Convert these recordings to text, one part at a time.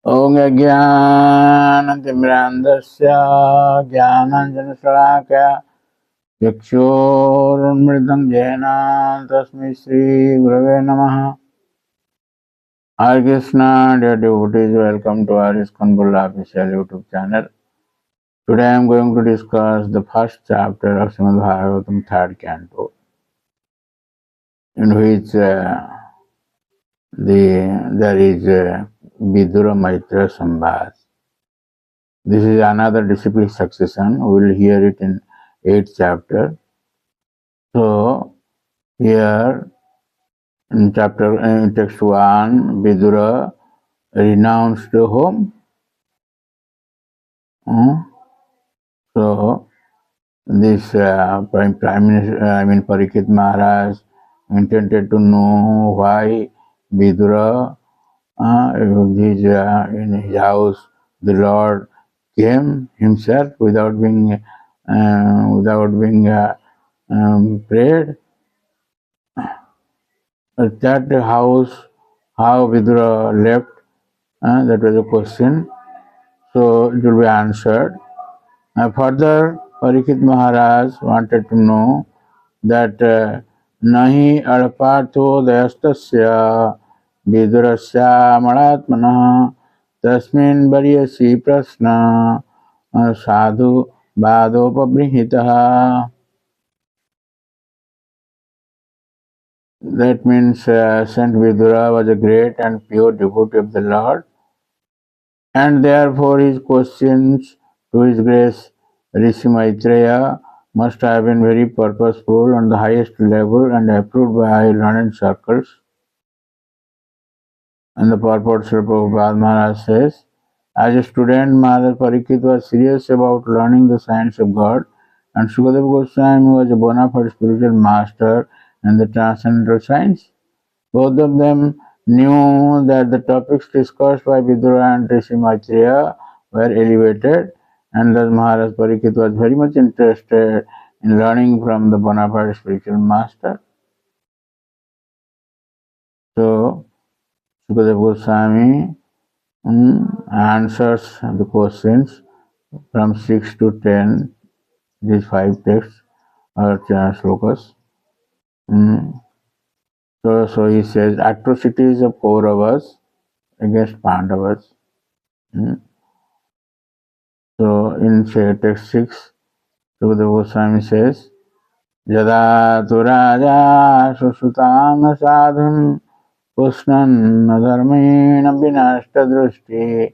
Om Jnanatimirandasya Jnananjanashalakaya Chakshurunmritam Jena Tasmai Shri Gurave Namaha. Hare Krishna, dear devotees, welcome to our Iskcon official YouTube channel. Today I am going to discuss the first chapter of Srimad Bhagavatam, third canto, in which there is Vidura Maitra Sambhad. This is another disciplic succession. We will hear it in 8th chapter. So, here in text 1, Vidura renounced home. So, this Prime Minister, Parikshit Maharaj intended to know why Vidura in his house, the Lord came himself without being prayed. That house, how Vidura left, that was a question. So it will be answered. Further, Parikshit Maharaj wanted to know that nahi adpartho dayastasya vidurasya malatmana tasmin varyasi prasna sadhu badopabrihitaha. That means Saint Vidura was a great and pure devotee of the Lord, and therefore his questions to His Grace Rishi Maitreya must have been very purposeful on the highest level and approved by learned circles. And the purport Srila Prabhupada Maharaj says, as a student, Maharaj Parikshit was serious about learning the science of God, and Sukadeva Goswami was a bona fide spiritual master in the transcendental science. Both of them knew that the topics discussed by Vidura and Rishi Maitreya were elevated, and thus Maharaj Parikshit was very much interested in learning from the bona fide spiritual master. So, Sukadeva Goswami answers the questions from 6 to 10, these 5 texts or slokas. So he says, atrocities of Kauravas against Pandavas. So in text 6, Sukadeva Goswami says, Jada tu raja susutana sadhun pusnan dharmena vinashta drushti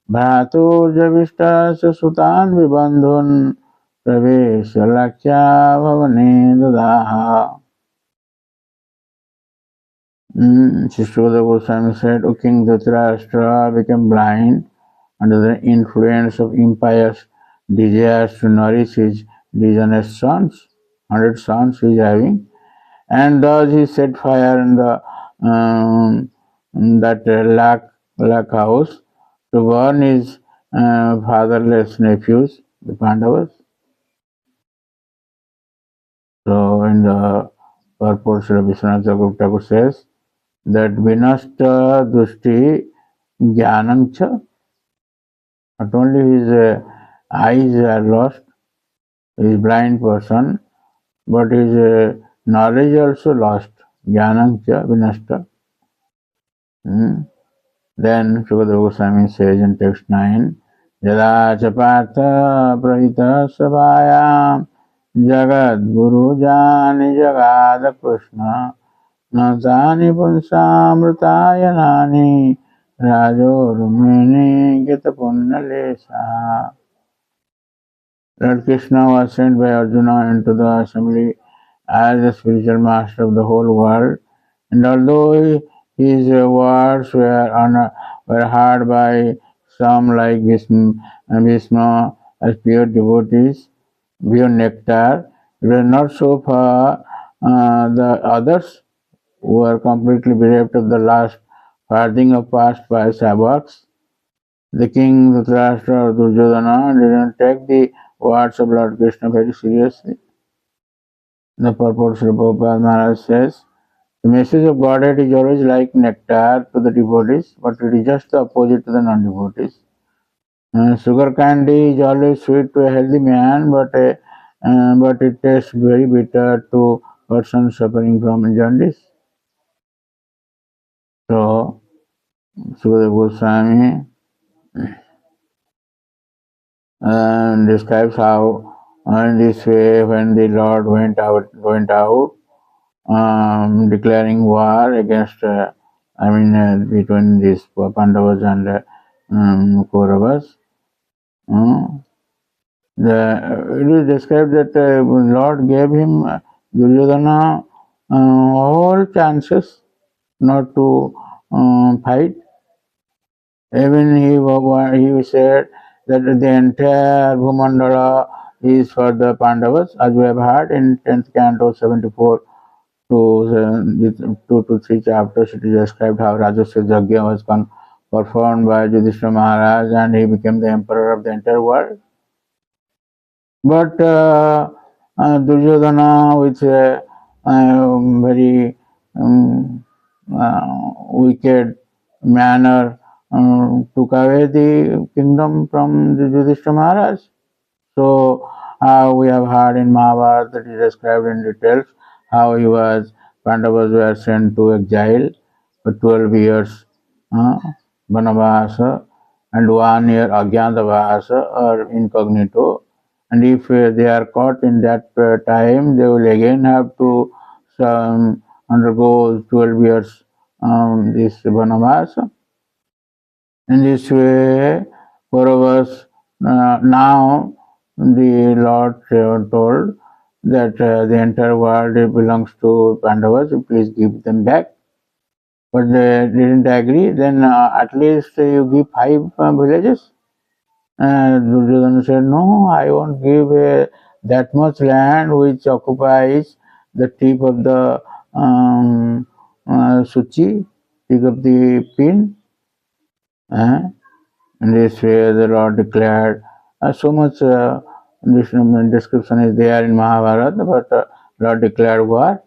bhratur javishta susutan vibandhun pravesya lakshya bhavane dadaha. Sukadeva Goswami said, O King Dhritarashtra became blind under the influence of impious desires to nourish his dishonest sons, 100 sons he is having, and thus he set fire in the lakh house to burn his fatherless nephews, the Pandavas. So in the purport, Sri Vishwanath Thakur says that vinashta dushti jnanamcha. Not only his eyes are lost, he is blind person, but his knowledge also lost. Jnanamcha vinashta. Then Sukadeva Goswami says in text 9, Jada chapatha prahita sabhayam jagad guru jani jagada krishna natani punsamritayanani rajo rumini gita punnalesa. Lord Krishna was sent by Arjuna into the assembly as the spiritual master of the whole world, and although his words were heard by some like Bhishma as pure devotees, pure nectar, it was not so for the others who were completely bereft of the last farthing of past pious works. The king Dhritarashtra or Duryodhana didn't take the words of Lord Krishna very seriously. The purport Srila Prabhupada Maharaj says The message of Godhead is always like nectar to the devotees, but it is just the opposite to the non-devotees. Sugar candy is always sweet to a healthy man, but it tastes very bitter to person suffering from jaundice. So, Sukadeva Goswami describes how in this way when the Lord went out declaring war against, between these Pandavas and Kauravas. It is described that Lord gave him Duryodhana all chances not to fight. Even he said that the entire Bhumandala is for the Pandavas, as we have heard in 10th canto 74 2 to 3 chapters. It is described how Rajasya Yajna was performed by Yudhishthira Maharaj and he became the emperor of the entire world. But Duryodhana, with a very wicked manner, took away the kingdom from the Yudhishthira Maharaj. So we have heard in Mahabharata that is described in details how Pandavas were sent to exile for 12 years, Vanavasa, and 1 year Ajnanavasa or incognito. And if they are caught in that time, they will again have to undergo 12 years this Vanavasa. In this way, Kauravas, now the Lord told that the entire world belongs to Pandavas, please give them back. But they didn't agree. Then at least you give 5 villages. Duryodhana said, no, I won't give that much land which occupies the tip of the Suchi, tip of the pin. In this way, the Lord declared so much. This description is there in Mahabharata, but Lord declared war.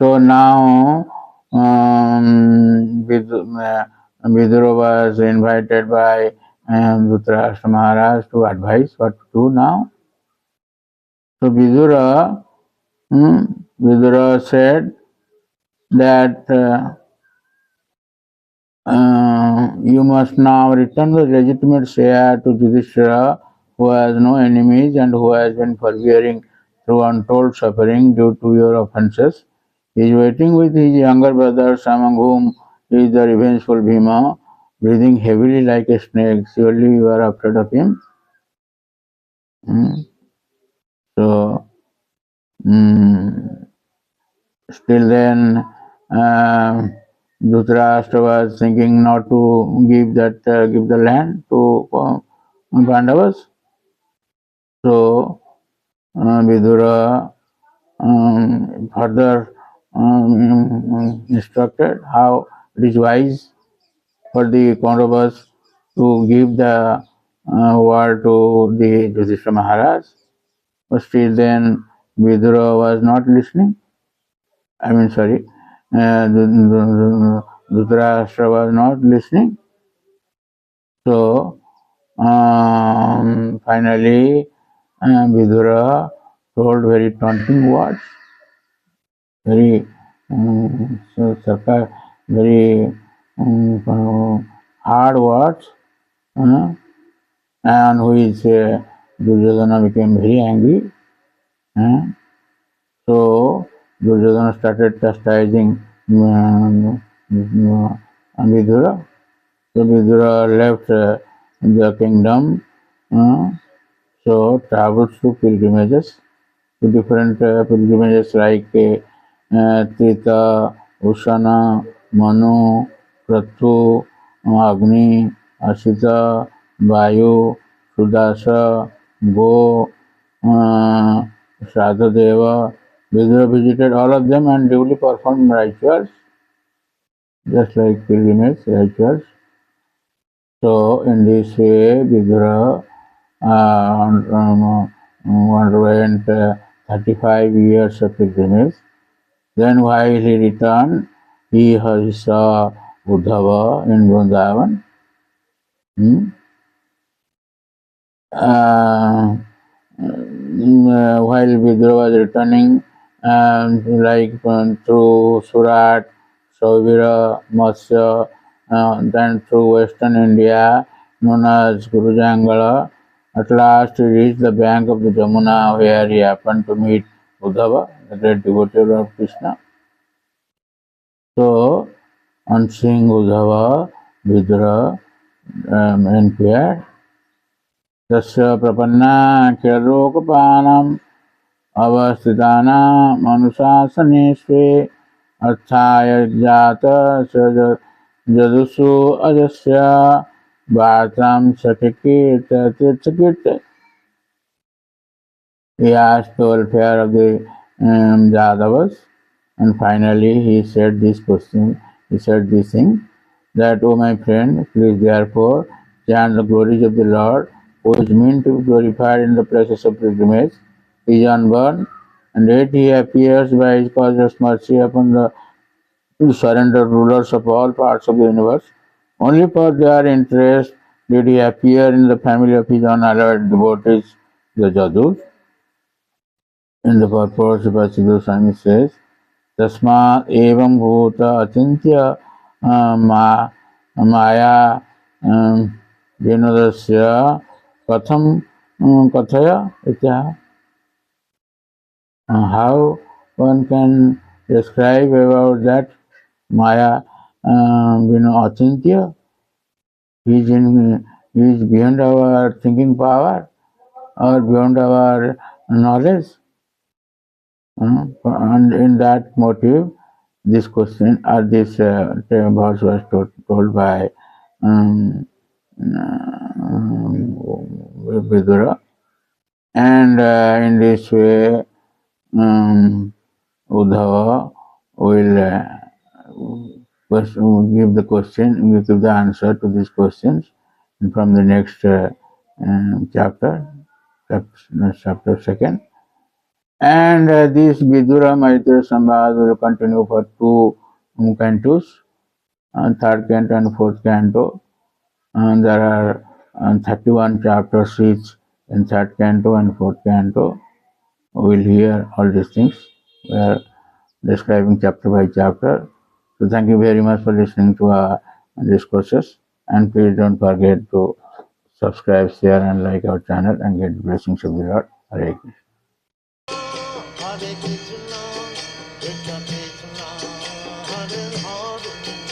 So now Vidura was invited by Dhritarashtra Maharaj to advise what to do now. So Vidura said that you must now return the legitimate share to Yudhishthira, who has no enemies and who has been forbearing through untold suffering due to your offences. He is waiting with his younger brothers, among whom is the revengeful Bhima, breathing heavily like a snake. Surely you are afraid of him. So, still then, Dhritarashtra was thinking not to give the land to Pandavas. So Vidura further instructed how it is wise for the Kauravas to give the war to the Yudhishthira Maharaj. But still then Vidura was not listening. Dhritarashtra was not listening. So finally Vidura told very taunting words, very very hard words, and which Duryodhana became very angry. So Duryodhana started chastising Vidura. So Vidura left the kingdom, so travels to pilgrimages, to different pilgrimages like Trita, Usana, Manu, Prathu, Agni, Asita, Vayu, Sudasa, Go, Shradadeva. Vidura visited all of them and duly performed rituals, just like pilgrimage rituals. So in this way, Vidura underwent 35 years of pilgrimage. Then while he returned, he saw Uddhava in Vrindavan. Uh, while Vidura was returning, through Surat, Sauvira, Matsya, then through western India, known as Gurujangala. At last he reached the bank of the Jamuna, where he happened to meet Uddhava, the great devotee of Krishna. So, on seeing Uddhava, Vidura inquired, Tasya prapanna kilarokapanam अवस्थितानाम् अनुशासनेष्वे अर्थाय जात जदुषु अजस्य वार्तां सखिकीर्त. He asked the welfare of the Jadavas, and finally he said this question. He said this thing, that, O my friend, please therefore chant the glories of the Lord, who is meant to be glorified in the places of pilgrimage. He is unborn, and yet he appears by his causeless mercy upon the surrendered rulers of all parts of the universe. Only for their interest did he appear in the family of his unalloyed devotees, the Jadus. In the purport, Siddhu Swami says, Tasmat evam bhuta achintya maya vinodasya katham kathaya itya. How one can describe about that Maya achintya? He is beyond our thinking power or beyond our knowledge. And in that motive, this question or this verse was told by Vidura, and in this way, Uddhava will give the answer to these questions from the next chapter, chapter second. And this Vidura Maitra Sambhad will continue for two cantos, third canto and fourth canto. And there are 31 chapters each in third canto and fourth canto. We will hear all these things. We are describing chapter by chapter. So thank you very much for listening to these courses. And please don't forget to subscribe, share and like our channel and get blessings of the Lord. Hare Krishna. Hare Krishna, Krishna Krishna, Hare Hare.